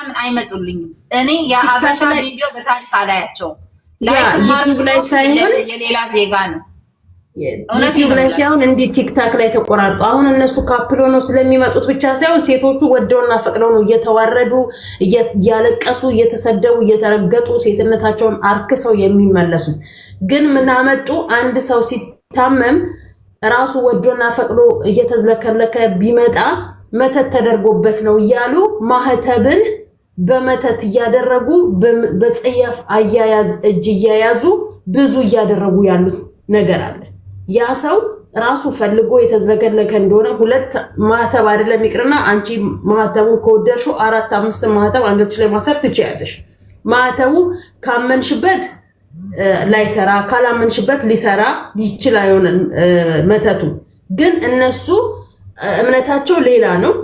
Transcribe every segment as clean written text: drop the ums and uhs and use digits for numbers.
ምናምን አይመጡልኝም። እኔ የሀበሻ ቪዲዮ በታሪክ አላያቸው። ዩቲዩብ ላይ ሳይሆን የሌላ ዜጋ ነው። ዩቲዩብ ላይ ሳይሆን እንዲህ ቲክታክ ላይ ተቆራርጡ። አሁን እነሱ ካፕል ሆነው ስለሚመጡት ብቻ ሳይሆን ሴቶቹ ወደውና ፈቅደው ነው እየተዋረዱ እያለቀሱ እየተሰደቡ እየተረገጡ ሴትነታቸውን አርክሰው የሚመለሱ። ግን ምን አመጡ? አንድ ሰው ሲታመም ራሱ ወዶና ፈቅዶ እየተዝለከለከ ቢመጣ መተት ተደርጎበት ነው እያሉ ማህተብን በመተት እያደረጉ በጸያፍ አያያዝ እጅ እያያዙ ብዙ እያደረጉ ያሉት ነገር አለ። ያ ሰው ራሱ ፈልጎ የተዝለከለከ እንደሆነ ሁለት ማህተብ አይደለም ይቅርና አንቺ ማህተቡን ከወደድሽው 4-5 ማህተብ አንገትሽ ላይ ማሰር ትችያለሽ። ማህተቡ ካመንሽበት ላይሰራ ካላመንሽበት ሊሰራ ይችላል ይሆን መተቱ። ግን እነሱ እምነታቸው ሌላ ነው።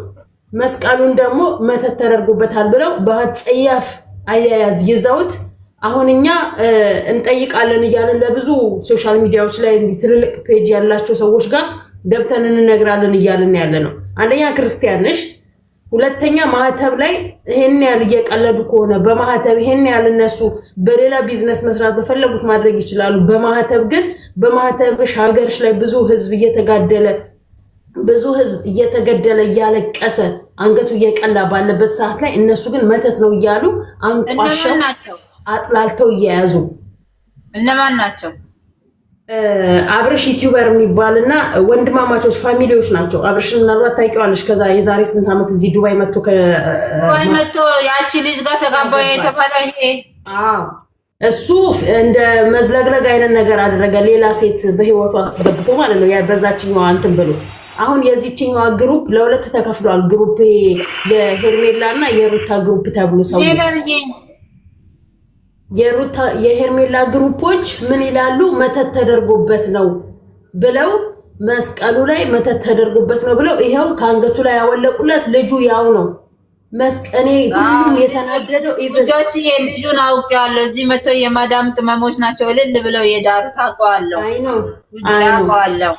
መስቀሉን ደግሞ መተት ተደርጎበታል ብለው በጸያፍ አያያዝ ይዘውት አሁን እኛ እንጠይቃለን እያለን ለብዙ ሶሻል ሚዲያዎች ላይ ትልልቅ ፔጅ ያላቸው ሰዎች ጋር ገብተን እንነግራለን እያለን ያለ ነው። አንደኛ ክርስቲያን ነሽ፣ ሁለተኛ ማህተብ ላይ ይሄን ያህል እየቀለዱ ከሆነ በማህተብ ይሄን ያህል እነሱ በሌላ ቢዝነስ መስራት በፈለጉት ማድረግ ይችላሉ። በማህተብ ግን በማህተብሽ ሀገርሽ ላይ ብዙ ህዝብ እየተገደለ እያለቀሰ አንገቱ እየቀላ ባለበት ሰዓት ላይ እነሱ ግን መተት ነው እያሉ አንቋሸው አጥላልተው እየያዙ። እነማን ናቸው? አብርሽ ዩቲዩበር የሚባልና ወንድማማቾች ፋሚሊዎች ናቸው። አብርሽን ምናልባት ታውቂዋለሽ። ከዛ የዛሬ ስንት ዓመት እዚህ ዱባይ መጥቶ ያቺ ልጅ ጋር ተጋባው የተባለ ይሄ እሱ እንደ መዝለግለግ አይነት ነገር አደረገ። ሌላ ሴት በህይወቱ አስገብቶ ማለት ነው። በዛችኛው አንተም ብሎ አሁን የዚህኛው ግሩፕ ለሁለት ተከፍሏል። ግሩፕ የሄርሜላ እና የሩታ ግሩፕ ተብሎ ሰው የሄርሜላ ግሩፖች ምን ይላሉ? መተት ተደርጎበት ነው ብለው መስቀሉ ላይ መተት ተደርጎበት ነው ብለው ይሄው ካንገቱ ላይ ያወለቁለት ልጁ ያው ነው። መስቀኔ ሁሉም የተናደደው ኢቭጆች የልጁን አውቄዋለሁ። እዚህ መተው የማዳም ቅመሞች ናቸው እልል ብለው የዳሩት አውቀዋለሁ። አይ ነው አውቀዋለሁ።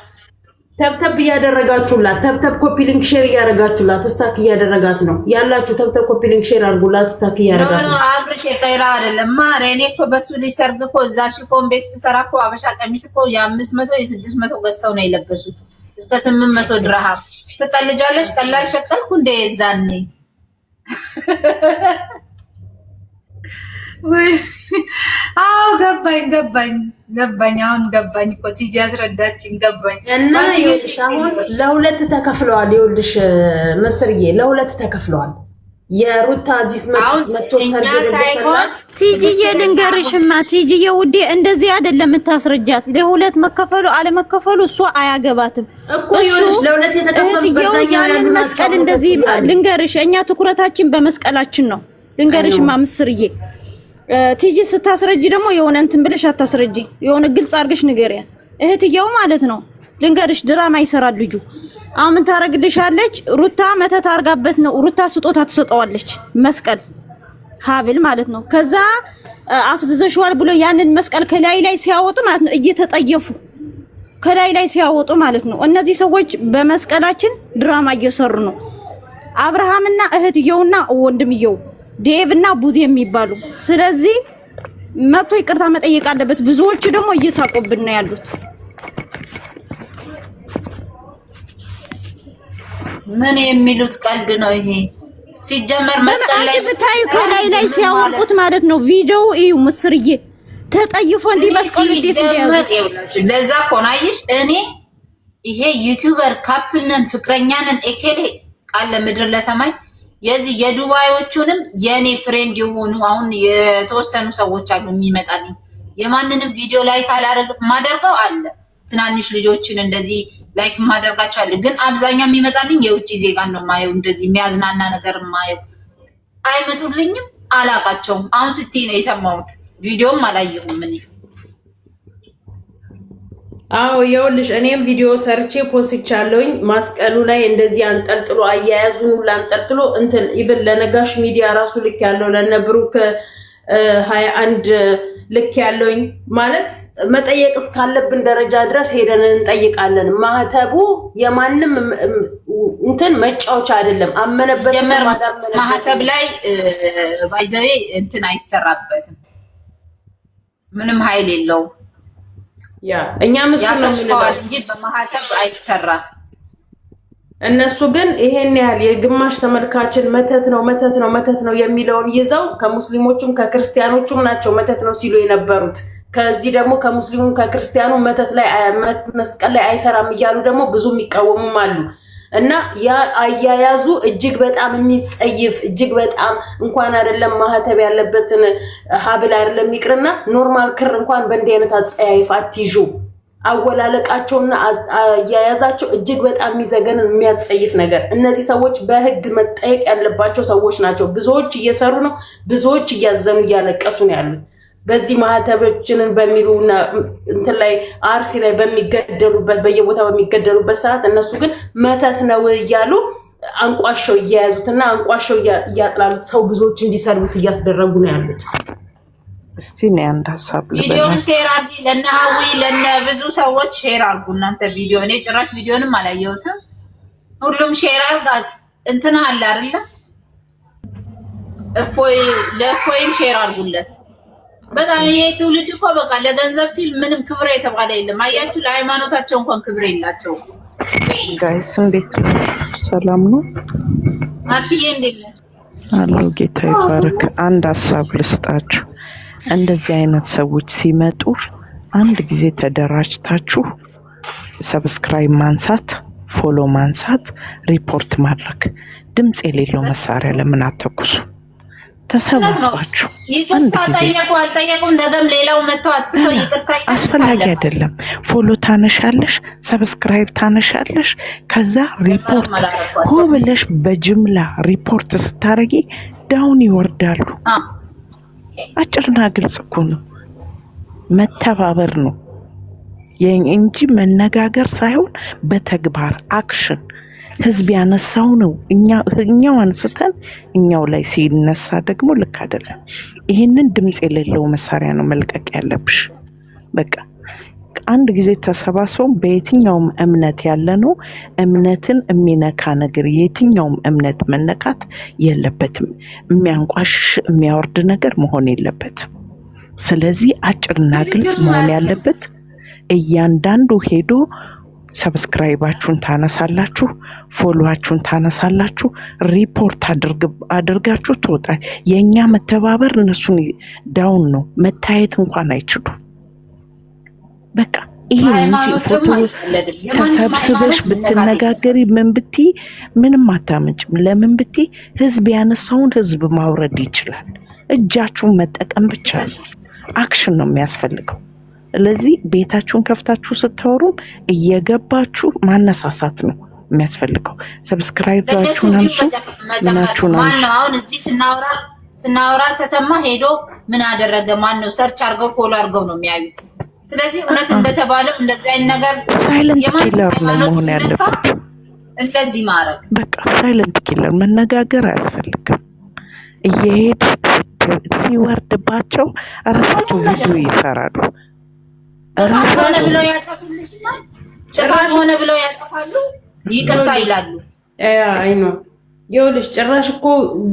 ተብተብ እያደረጋችሁላት ተብተብ ኮፒ ሊንክ ሼር እያደረጋችሁላት ስታክ እያደረጋት ነው ያላችሁ። ተብተብ ኮፒ ሊንክ ሼር አድርጉላት ስታክ እያደረጋት ነው። አብርሽ የቀይራ አይደለም ማረ። እኔ እኮ በሱ ልጅ ሰርግ እኮ እዛ ሽፎን ቤት ስሰራ እኮ አበሻ ቀሚስ እኮ የ500 የ600 ገዝተው ነው የለበሱት እስከ 800 ድርሃም። ትቀልጃለሽ? ቀላል ሸቀልኩ እንደ የዛኔ አዎ ገባኝ። አሁን ገባኝ እኮ ቲጂ ያስረዳችኝ ገባኝ። እና ይኸውልሽ አሁን ለሁለት ተከፍለዋል። ይኸውልሽ መስርዬ ለሁለት ተከፍለዋል። የሩታ እዚህ መጥቶ ሰርግ ቲጂዬ ልንገርሽማ፣ ቲጂዬ ውዴ እንደዚህ አይደለም የምታስረጃት። ለሁለት መከፈሉ አለመከፈሉ እሷ አያገባትም እኮ። ይኸውልሽ ለሁለት የተከፈለው ያንን መስቀል እንደዚህ ልንገርሽ፣ እኛ ትኩረታችን በመስቀላችን ነው። ልንገርሽማ ምስርዬ ቲጂ ስታስረጂ ደግሞ የሆነ እንትን ብለሽ አታስረጂ። የሆነ ግልጽ አድርገሽ ንገሪያት እህትየው ማለት ነው። ልንገርሽ ድራማ ይሰራል ልጁ። አሁን ምን ታረግልሻለች? ሩታ መተት አርጋበት ነው። ሩታ ስጦታ ትሰጠዋለች፣ መስቀል ሀብል ማለት ነው። ከዛ አፍዝዘሽዋል ብሎ ያንን መስቀል ከላይ ላይ ሲያወጡ ማለት ነው እየተጠየፉ ከላይ ላይ ሲያወጡ ማለት ነው። እነዚህ ሰዎች በመስቀላችን ድራማ እየሰሩ ነው። አብርሃምና እህትየውና ወንድምየው ዴቭ እና ቡዜ የሚባሉ። ስለዚህ መቶ ይቅርታ መጠየቅ አለበት። ብዙዎች ደግሞ እየሳቁብን ነው ያሉት። ምን የሚሉት ቀልድ ነው ይሄ? ሲጀመር መስቀል ላይ ብታይ ከላይ ላይ ሲያወጡት ማለት ነው። ቪዲዮ እዩ ምስርዬ ተጠይፎ እንዲህ መስቀል እንዴት እንዲያውቁ ለዛ ኮናይሽ እኔ ይሄ ዩቲዩበር ካፕልነን ፍቅረኛንን ኤኬሌ ቃል ለምድር ለሰማይ የዚህ የዱባዮቹንም የኔ ፍሬንድ የሆኑ አሁን የተወሰኑ ሰዎች አሉ የሚመጣልኝ የማንንም ቪዲዮ ላይክ ማደርገው አለ። ትናንሽ ልጆችን እንደዚህ ላይክ ማደርጋቸው አለ። ግን አብዛኛው የሚመጣልኝ የውጭ ዜጋን ነው ማየው። እንደዚህ የሚያዝናና ነገር ማየው አይመጡልኝም። አላቃቸውም። አሁን ስትይ ነው የሰማሁት። ቪዲዮም አላየሁም እኔ። አዎ ይኸውልሽ እኔም ቪዲዮ ሰርቼ ፖስቻለሁኝ። ማስቀሉ ላይ እንደዚህ አንጠልጥሎ አያያዙን ሁሉ አንጠልጥሎ እንትን ኢቭን ለነጋሽ ሚዲያ ራሱ ልክ ያለው ለነብሩክ 21 ልክ ያለውኝ ማለት መጠየቅ እስካለብን ደረጃ ድረስ ሄደን እንጠይቃለን። ማህተቡ የማንም እንትን መጫወቻ አይደለም። አመነበት ማህተብ ላይ ባይዘዌ እንትን አይሰራበትም፣ ምንም ኃይል የለውም። ያ እኛም እሱ ነው የሚለው እንጂ በማህተብ አይሰራም። እነሱ ግን ይሄን ያህል የግማሽ ተመልካችን መተት ነው የሚለውን ይዘው ከሙስሊሞቹም ከክርስቲያኖቹም ናቸው መተት ነው ሲሉ የነበሩት። ከዚህ ደግሞ ከሙስሊሙም ከክርስቲያኑ መተት ላይ መስቀል ላይ አይሰራም እያሉ ደግሞ ብዙ የሚቃወሙም አሉ። እና ያ አያያዙ እጅግ በጣም የሚጸይፍ እጅግ በጣም እንኳን አይደለም ማህተብ ያለበትን ሀብል አይደለም ይቅርና ኖርማል ክር እንኳን በእንዲህ አይነት አጸያይፍ አትይዙ። አወላለቃቸውና አያያዛቸው እጅግ በጣም የሚዘገንን የሚያጸይፍ ነገር። እነዚህ ሰዎች በህግ መጠየቅ ያለባቸው ሰዎች ናቸው። ብዙዎች እየሰሩ ነው፣ ብዙዎች እያዘኑ እያለቀሱ ነው ያሉት። በዚህ ማህተቦችንን በሚሉና እንትን ላይ አርሲ ላይ በሚገደሉበት በየቦታው በሚገደሉበት ሰዓት እነሱ ግን መተት ነው እያሉ አንቋሸው እያያዙትና አንቋሸው እያጥላሉት ሰው ብዙዎች እንዲሰሩት እያስደረጉ ነው ያሉት። እስቲ ነው አንድ ሐሳብ ቪዲዮን ሼር አድርጉ፣ ለነሐዊ ለነ ብዙ ሰዎች ሼር አድርጉ። እናንተ ቪዲዮ እኔ ጭራሽ ቪዲዮንም አላየሁትም። ሁሉም ሼር አድርጉ። እንትና አለ አይደለ ለእፎይም ሼር አድርጉለት። በጣም ይሄ ትውልድ እኮ በቃ ለገንዘብ ሲል ምንም ክብር የተባለ የለም። አያችሁ፣ ለሃይማኖታቸው እንኳን ክብር የላቸውም። ጋይስ እንዴት ነው? ሰላም ነው? ማርቲዬ እንዴት ነህ? አሎ ጌታ ይባረክ። አንድ ሐሳብ ልስጣችሁ። እንደዚህ አይነት ሰዎች ሲመጡ አንድ ጊዜ ተደራጅታችሁ ሰብስክራይብ ማንሳት፣ ፎሎ ማንሳት፣ ሪፖርት ማድረግ። ድምጽ የሌለው መሳሪያ ለምን አተኩሱ? ተሰባስባችሁ ይቅርታ ጠየቁ አልጠየቁም ነገም ሌላው መተው አጥፍቶ ይቅርታ አስፈላጊ አይደለም። ፎሎ ታነሻለሽ፣ ሰብስክራይብ ታነሻለሽ፣ ከዛ ሪፖርት ሆብለሽ በጅምላ ሪፖርት ስታረጊ ዳውን ይወርዳሉ። አጭርና ግልጽ እኮ ነው። መተባበር ነው እንጂ መነጋገር ሳይሆን በተግባር አክሽን። ህዝብ ያነሳው ነው እኛው አንስተን እኛው ላይ ሲነሳ ደግሞ ልክ አይደለም። ይሄንን ድምጽ የሌለው መሳሪያ ነው መልቀቅ ያለብሽ። በቃ አንድ ጊዜ ተሰባስበው በየትኛውም እምነት ያለ ነው እምነትን የሚነካ ነገር የትኛውም እምነት መነካት የለበትም። የሚያንቋሽሽ የሚያወርድ ነገር መሆን የለበትም። ስለዚህ አጭርና ግልጽ መሆን ያለበት እያንዳንዱ ሄዶ ሰብስክራይባችሁን ታነሳላችሁ፣ ፎሎዋችሁን ታነሳላችሁ፣ ሪፖርት አድርጋችሁ ትወጣ። የኛ መተባበር እነሱን ዳውን ነው መታየት እንኳን አይችሉም። በቃ ይሄ ፎቶ ተሰብስበሽ ብትነጋገሪ ምን ብትይ ምንም አታመጭም። ለምን ብትይ ህዝብ ያነሳውን ህዝብ ማውረድ ይችላል። እጃችሁን መጠቀም ብቻ ነው። አክሽን ነው የሚያስፈልገው። ስለዚህ ቤታችሁን ከፍታችሁ ስታወሩም እየገባችሁ ማነሳሳት ነው የሚያስፈልገው። ሰብስክራይባችሁን አንሱ፣ ምናችሁን አንሱ። ማነው አሁን እዚህ ስናወራ ተሰማ ሄዶ ምን አደረገ ማነው ሰርች አድርገው ፎሎ አድርገው ነው የሚያዩት። ስለዚህ እውነት እንደተባለው እንደዚህ አይነት ነገር ሳይለንት ኪለር ነው መሆን ያለበት። እንደዚህ ማድረግ በቃ ሳይለንት ኪለር መነጋገር አያስፈልግም። እየሄዱ ሲወርድባቸው ራሳቸው ቪዲዮ ይሰራሉ። ጥፋት ሆነ ብለው ያጠፋሉ፣ ይቅርታ ይላሉ። አይ ነው ይኸውልሽ፣ ጭራሽ እኮ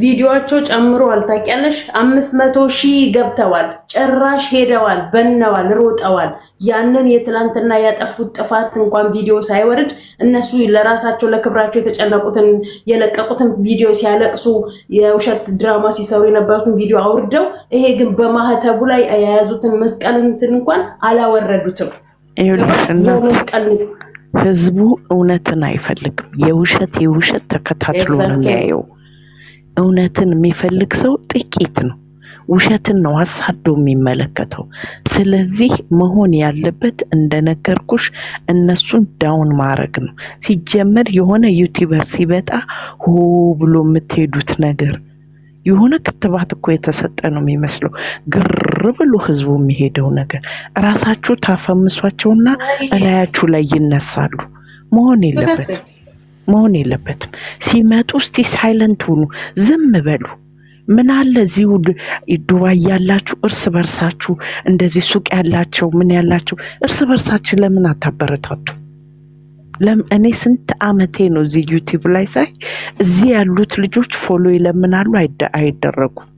ቪዲዮአቸው ጨምሯል። ታውቂያለሽ 500,000 ገብተዋል። ጭራሽ ሄደዋል፣ በነዋል፣ ሮጠዋል። ያንን የትላንትና ያጠፉት ጥፋት እንኳን ቪዲዮ ሳይወርድ እነሱ ለራሳቸው ለክብራቸው የተጨነቁትን የለቀቁትን ቪዲዮ ሲያለቅሱ የውሸት ድራማ ሲሰሩ የነበሩትን ቪዲዮ አውርደው፣ ይሄ ግን በማህተቡ ላይ የያዙትን መስቀልን እንኳን አላወረዱትም። ይኸውልሽ መስቀል ህዝቡ እውነትን አይፈልግም። የውሸት ተከታትሎ ነው የሚያየው። እውነትን የሚፈልግ ሰው ጥቂት ነው። ውሸትን ነው አሳዶ የሚመለከተው። ስለዚህ መሆን ያለበት እንደነገርኩሽ እነሱን ዳውን ማድረግ ነው። ሲጀመር የሆነ ዩቲዩበር ሲበጣ ሆ ብሎ የምትሄዱት ነገር የሆነ ክትባት እኮ የተሰጠ ነው የሚመስለው። ግር ብሎ ህዝቡ የሚሄደው ነገር ራሳችሁ ታፈምሷቸውና እላያችሁ ላይ ይነሳሉ። መሆን የለበትም። ሲመጡ እስቲ ሳይለንት ሁኑ፣ ዝም በሉ። ምን አለ እዚሁ ዱባይ ያላችሁ እርስ በርሳችሁ እንደዚህ ሱቅ ያላቸው ምን ያላቸው እርስ በርሳችን ለምን አታበረታቱ? እኔ ስንት አመቴ ነው እዚህ ዩቲዩብ ላይ ሳይ እዚህ ያሉት ልጆች ፎሎ ይለምናሉ፣ አይደረጉም።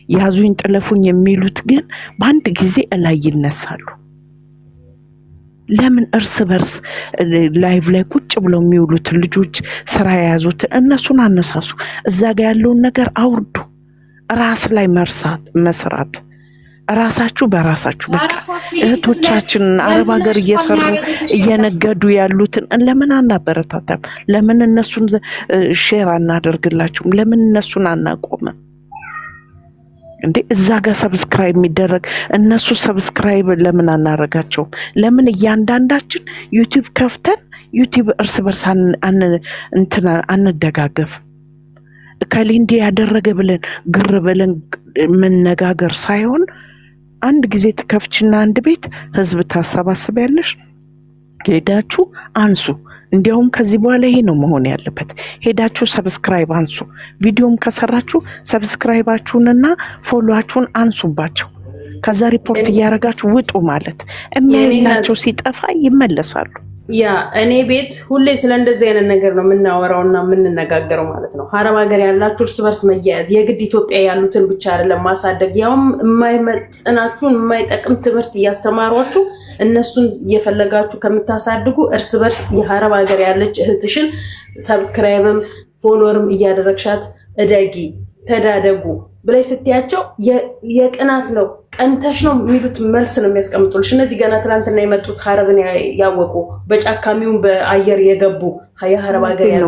ያዙኝ ጥለፉኝ የሚሉት ግን በአንድ ጊዜ እላይ ይነሳሉ። ለምን እርስ በርስ ላይቭ ላይ ቁጭ ብለው የሚውሉት ልጆች ስራ የያዙት እነሱን አነሳሱ። እዛ ጋር ያለውን ነገር አውርዱ። ራስ ላይ መስራት ራሳችሁ በራሳችሁ በቃ እህቶቻችን አረብ ሀገር እየሰሩ እየነገዱ ያሉትን ለምን አናበረታታም? ለምን እነሱን ሼር አናደርግላችሁም? ለምን እነሱን አናቆምም? እንዴ እዛ ጋር ሰብስክራይብ የሚደረግ እነሱ ሰብስክራይብ ለምን አናረጋቸውም? ለምን እያንዳንዳችን ዩቲዩብ ከፍተን ዩቲዩብ እርስ በርስ አንደጋገፍ? ከሊንዲ ያደረገ ብለን ግር ብለን መነጋገር ሳይሆን አንድ ጊዜ ትከፍችና አንድ ቤት ህዝብ ታሰባስቢያለሽ፣ ሄዳችሁ አንሱ። እንዲያውም ከዚህ በኋላ ይሄ ነው መሆን ያለበት። ሄዳችሁ ሰብስክራይብ አንሱ። ቪዲዮም ከሰራችሁ ሰብስክራይባችሁንና ፎሎዋችሁን አንሱባቸው። ከዛ ሪፖርት እያደረጋችሁ ውጡ ማለት የሚያዩላቸው ሲጠፋ ይመለሳሉ። ያ እኔ ቤት ሁሌ ስለ እንደዚህ አይነት ነገር ነው የምናወራውና የምንነጋገረው ማለት ነው። ሀረብ ሀገር ያላችሁ እርስ በርስ መያያዝ፣ የግድ ኢትዮጵያ ያሉትን ብቻ አይደለም ማሳደግ፣ ያውም የማይመጥናችሁን የማይጠቅም ትምህርት እያስተማሯችሁ እነሱን እየፈለጋችሁ ከምታሳድጉ እርስ በርስ የሀረብ ሀገር ያለች እህትሽን ሰብስክራይብም ፎሎወርም እያደረግሻት እደጊ፣ ተዳደጉ ብለሽ ስትያቸው የቅናት ነው ቀንተሽ ነው የሚሉት መልስ ነው የሚያስቀምጡልሽ። እነዚህ ገና ትናንትና የመጡት ሀረብን ያወቁ በጫካሚውን በአየር የገቡ የሀረብ ሀገር ያሉ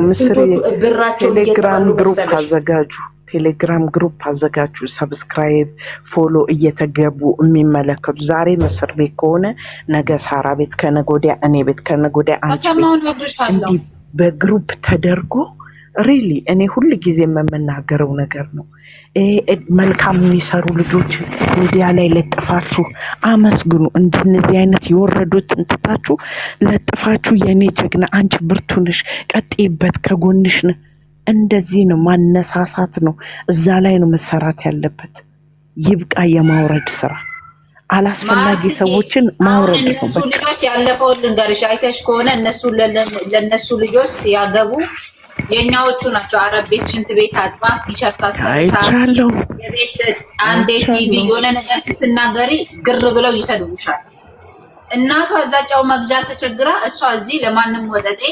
ብራቸው ቴሌግራም ግሩፕ አዘጋጁ። ቴሌግራም ግሩፕ አዘጋጁ። ሰብስክራይብ ፎሎ እየተገቡ የሚመለከቱ ዛሬ ምስር ቤት ከሆነ ነገ ሳራ ቤት፣ ከነገ ወዲያ እኔ ቤት፣ ከነገ ወዲያ አንቺ ቤት በግሩፕ ተደርጎ ሪሊ እኔ ሁሉ ጊዜ የምናገረው ነገር ነው። መልካም የሚሰሩ ልጆች ሚዲያ ላይ ለጥፋችሁ አመስግኑ። እንደነዚህ አይነት የወረዱት እንትታችሁ ለጥፋችሁ የኔ ጀግና አንቺ ብርቱ ነሽ፣ ቀጥይበት፣ ከጎንሽ ነው። እንደዚህ ነው ማነሳሳት ነው። እዛ ላይ ነው መሰራት ያለበት። ይብቃ የማውረድ ስራ። አላስፈላጊ ሰዎችን ማውረድ ነው። እነሱ ልጆች ያለፈውን ልንገርሽ፣ አይተሽ ከሆነ እነሱ ለነሱ ልጆች ሲያገቡ የኛዎቹ ናቸው። አረብ ቤት ሽንት ቤት አጥባ ቲሸርት አሰርታ የቤት አንዴ ቲቪ የሆነ ነገር ስትናገሪ ግር ብለው ይሰድቡሻል። እናቷ እዛጫው መግጃ ተቸግራ እሷ እዚህ ለማንም ወጠጤ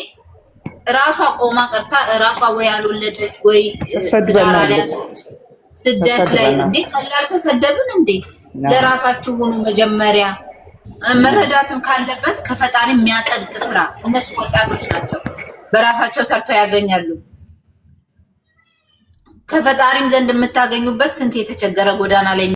ራሷ ቆማ ቀርታ ራሷ ወይ ያልወለደች ወይ ትዳር ያለች ስደት ላይ እንዴ ቀላል ተሰደብን እንዴ? ለራሳችሁ ሆኑ መጀመሪያ። መረዳትም ካለበት ከፈጣሪ የሚያጸድቅ ስራ እነሱ ወጣቶች ናቸው። በራሳቸው ሰርተው ያገኛሉ። ከፈጣሪም ዘንድ የምታገኙበት ስንት የተቸገረ ጎዳና ላይ